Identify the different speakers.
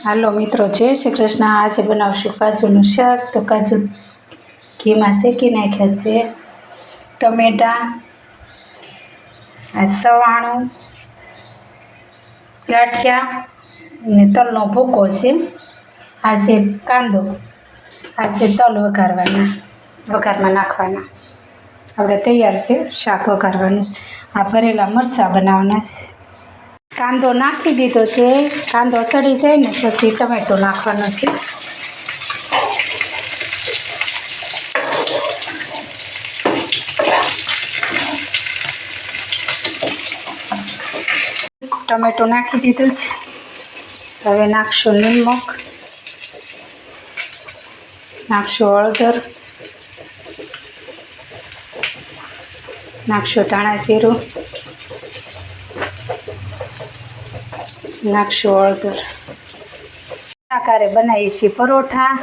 Speaker 1: હાલો મિત્રો, જય શ્રી કૃષ્ણ। આજે બનાવશું કાજુનું શાક। તો કાજુ ઘીમાં શેકી નાખ્યા છે, ટમેટાં, આ સવાણું, ગાંઠિયા ને તલનો ભૂકો છે। આ છે કાંદો, આ છે તલ વઘારમાં નાખવાના। આપણે તૈયાર છે શાક વઘારવાનું। આ ભરેલા મરચાં બનાવવાના છે। કાંદો નાખી દીધો છે। કાંદો સડી જાય ને પછી ટમેટો નાખવાનો છે। ટમેટો નાખી દીધું છે। હવે નાખશું નિમક, નાખશું હળદર, નાખશું ધાણા જીરું, નાખશું હળદર। આકારે બનાવીએ છીએ પરોઠા।